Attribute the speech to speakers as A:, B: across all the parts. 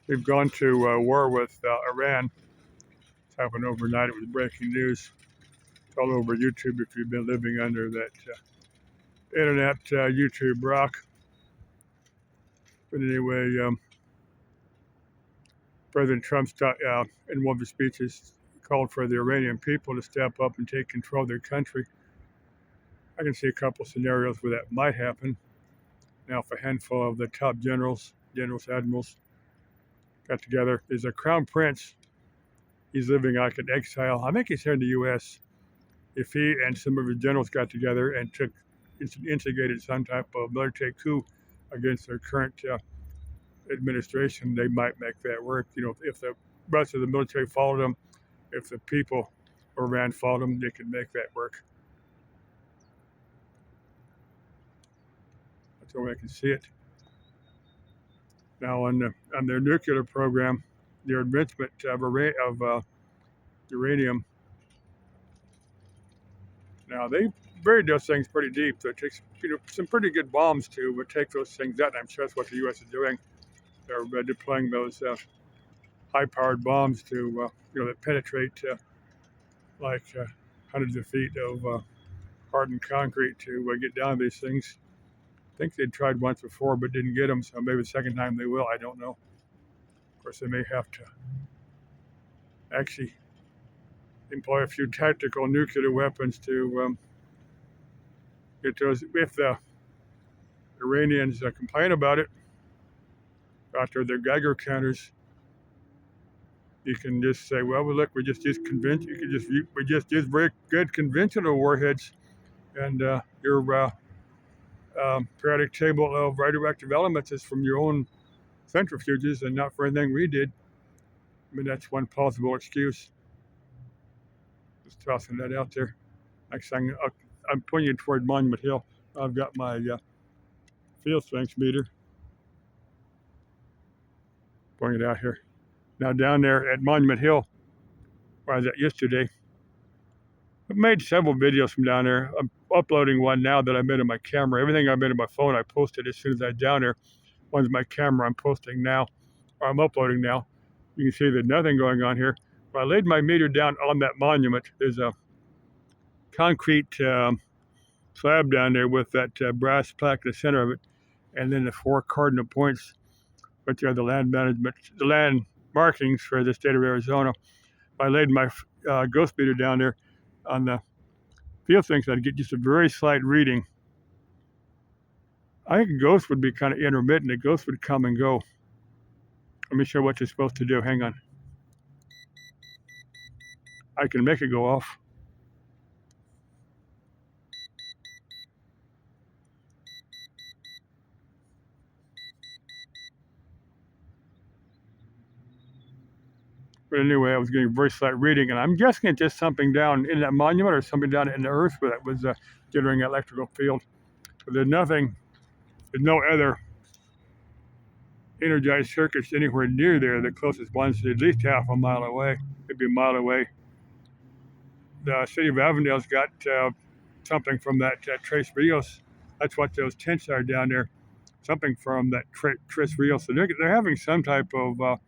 A: We've gone to war with Iran. It's happened overnight. It was breaking news. It's all over YouTube if you've been living under that internet YouTube rock. But anyway, President Trump in one of his speeches called for the Iranian people to step up and take control of their country. I can see a couple scenarios where that might happen. Now, if a handful of the top generals, admirals, got together, there's a crown prince. He's living like in exile. I think he's here in the U.S. If he and some of his generals got together and instigated some type of military coup against their current administration, they might make that work. You know, if the rest of the military followed them, if the people of Iran followed them, they could make that work. That's the way I can see it. Now, on their nuclear program, their enrichment of uranium. Now, they buried those things pretty deep, so it takes some pretty good bombs to take those things out. And I'm sure that's what the U.S. is doing. They're deploying those high-powered bombs to that penetrate hundreds of feet of hardened concrete to get down these things. I think they'd tried once before but didn't get them, so maybe the second time they will. I don't know. Of course, they may have to actually employ a few tactical nuclear weapons to get those. If the Iranians complain about it, after their Geiger counters, you can just say, well, look, we just use very good conventional warheads, and your periodic table of radioactive elements is from your own centrifuges and not for anything we did. I mean, that's one plausible excuse. Just tossing that out there. Next thing, I'm pointing toward Monument Hill. I've got my field strength meter. Pointing it out here. Now down there at Monument Hill, where I was at yesterday, I've made several videos from down there. I'm uploading one now that I made on my camera. Everything I made on my phone, I posted as soon as I was down there. One's my camera, I'm posting now, or I'm uploading now. You can see there's nothing going on here. When I laid my meter down on that monument, there's a concrete slab down there with that brass plaque in the center of it, and then the 4 cardinal points, which are the land markings for the state of Arizona. If I laid my ghost meter down there on the field things, I'd get just a very slight reading. I think a ghost would be kind of intermittent. A ghost would come and go. Let me show you what you're supposed to do. Hang on. I can make it go off. But anyway, I was getting a very slight reading, and I'm guessing it's just something down in that monument or something down in the earth where that was generating an electrical field. But there's no other energized circuits anywhere near there. The closest one's at least half a mile away, maybe a mile away. The city of Avondale's got something from that Tres Rios. That's what those tents are down there. Something from that Tres Rios. So they're having some type of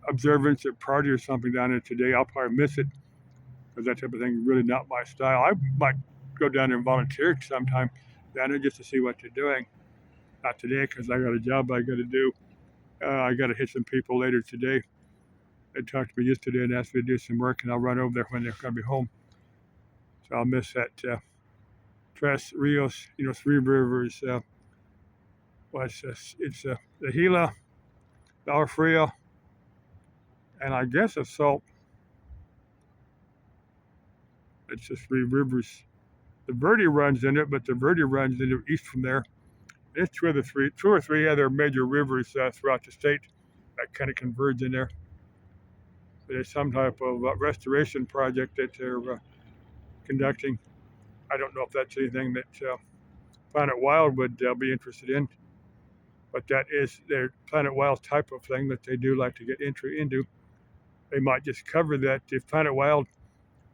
A: observance or party or something down there today. I'll probably miss it because that type of thing is really not my style. I might go down there and volunteer sometime down there just to see what they're doing. Not today because I got a job I got to do. I got to hit some people later today. They talked to me yesterday and asked me to do some work, and I'll run over there when they're going to be home. So I'll miss that Tres Rios, 3 rivers. It's the Gila, Agua Fria, and I guess a Salt. It's just 3 rivers. The Verde runs in it, but the Verde runs into east from there. There's 2 or 3 other major rivers throughout the state that kind of converge in there. There's some type of restoration project that they're conducting. I don't know if that's anything that Planet Wild would be interested in, but that is their Planet Wild type of thing that they do like to get entry into. They might just cover that. If Planet Wild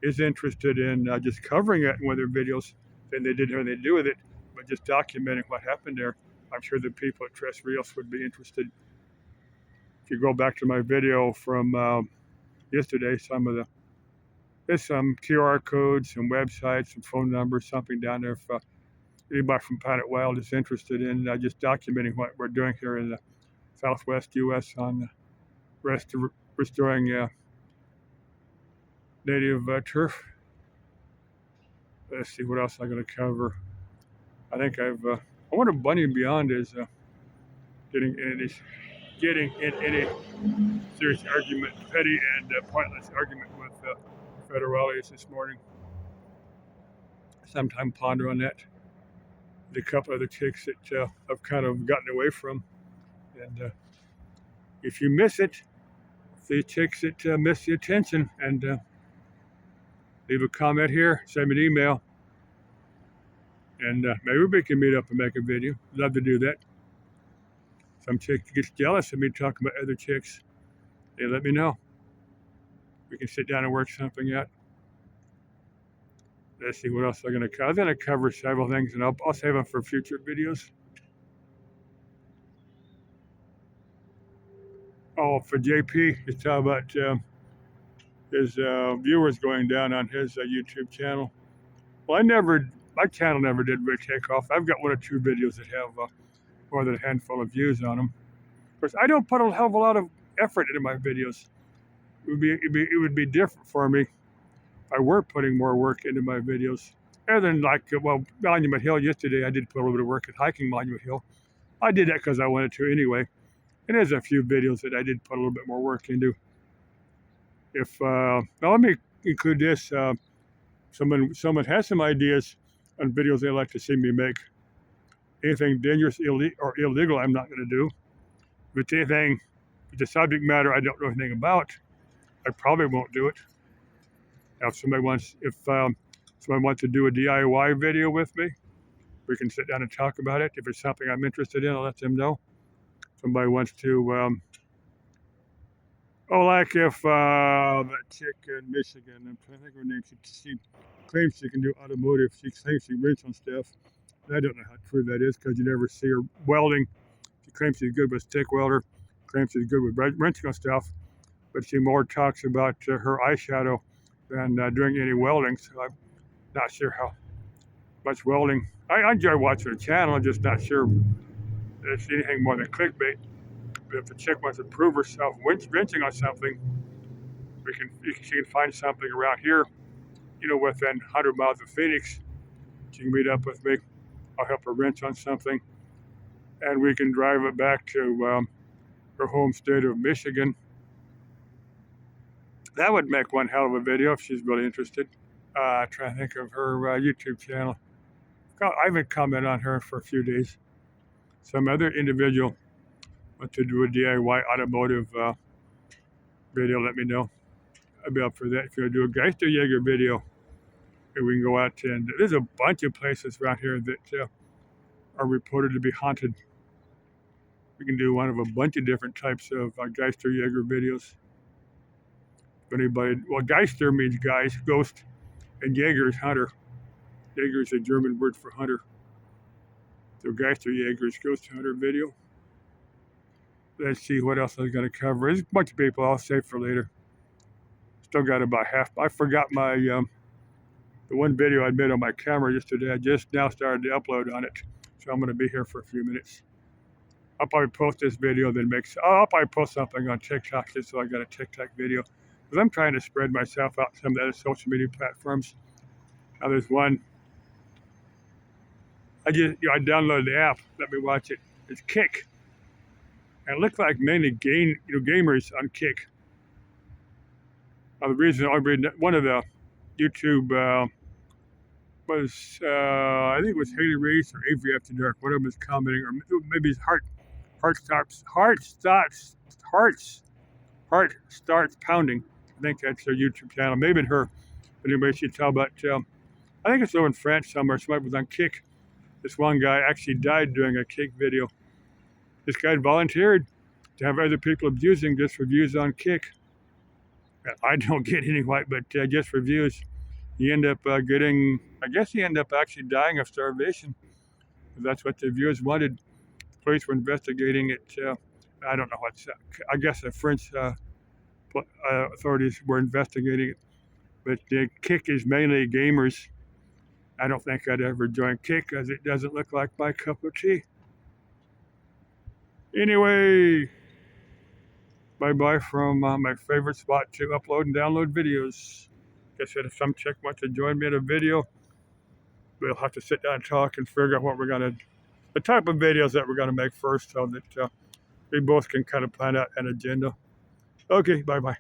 A: is interested in just covering it in one of their videos, then they did what they do with it, but just documenting what happened there. I'm sure the people at Tres Rios would be interested. If you go back to my video from yesterday, there's some QR codes, some websites, some phone numbers, something down there if anybody from Planet Wild is interested in just documenting what we're doing here in the Southwest U.S. on restoring native turf. Let's see what else I'm going to cover. I think I wonder if Bunny and Beyond is getting in any serious argument, petty and pointless argument with federales this morning. Sometime ponder on that. The couple of the chicks that I've kind of gotten away from, and if you miss it, the chicks that miss the attention, and leave a comment here, send me an email, and maybe we can meet up and make a video. Love to do that. Some chick gets jealous of me talking about other chicks. They let me know. We can sit down and work something out. Let's see what else I'm going to cover. I'm going to cover several things, and I'll save them for future videos. Oh, for JP, he's talking about his viewers going down on his YouTube channel. Well, my channel never did really take off. I've got one or two videos that have more than a handful of views on them. Of course, I don't put a hell of a lot of effort into my videos. It would be different for me if I were putting more work into my videos. Other than Monument Hill yesterday, I did put a little bit of work at hiking Monument Hill. I did that because I wanted to anyway. And there's a few videos that I did put a little bit more work into. Now let me include this. Someone has some ideas on videos they'd like to see me make. Anything dangerous or illegal, I'm not going to do. If it's anything, if the subject matter I don't know anything about, I probably won't do it. Now, if someone wants to do a DIY video with me, we can sit down and talk about it. If it's something I'm interested in, I'll let them know. Somebody wants to, like if that chick in Michigan, I'm trying to think of her name, she claims she can do automotive. She claims she rents on stuff. I don't know how true that is because you never see her welding. She claims she's good with stick welder, claims she's good with wrenching on stuff, but she more talks about her eyeshadow than doing any welding. So I'm not sure how much welding. I enjoy watching her channel. I'm just not sure that it's anything more than clickbait. But if the chick wants to prove herself wrenching on something, she can find something around here, within 100 miles of Phoenix. She can meet up with me. I'll help her wrench on something, and we can drive it back to her home state of Michigan. That would make one hell of a video if she's really interested. Trying to think of her YouTube channel. I haven't commented on her for a few days. Some other individual wants to do a DIY automotive video, let me know. I'd be up for that. If you want to do a Geisterjäger video, we can go out and there's a bunch of places around here that are reported to be haunted. We can do one of a bunch of different types of Geisterjäger videos. Geister means guys, ghost, and Jäger is hunter. Jäger is a German word for hunter. So Geisterjäger is ghost hunter video. Let's see what else I was going to cover. There's a bunch of people I'll save for later. Still got about half. I forgot my the one video I made on my camera yesterday. I just now started to upload on it, so I'm going to be here for a few minutes. I'll probably post this video, I'll probably post something on TikTok just so I got a TikTok video. Because I'm trying to spread myself out to some of the other social media platforms. Now there's one. I downloaded the app. Let me watch it. It's Kick. And it looked like mainly gamers on Kick. The reason one of the YouTube was I think it was Haley Race or Avery After Dark. One of them was commenting, or maybe his heart starts pounding. I think that's their YouTube channel. Maybe her. But anyway, she'd tell about. I think it's over in France somewhere. Somebody was on Kick. This one guy actually died doing a Kick video. This guy volunteered to have other people abusing just for views on Kick. I don't get any white, but just for views. He ended up actually dying of starvation. That's what the viewers wanted. The police were investigating it. I don't know what's. I guess the French authorities were investigating it, but the Kick is mainly gamers. I don't think I'd ever join Kick because it doesn't look like my cup of tea. Anyway, bye bye from my favorite spot to upload and download videos. Guess if some chick wants to join me in a video, we'll have to sit down and talk and figure out what we're gonna, the type of videos that we're gonna make first, so that we both can kind of plan out an agenda. Okay, bye bye.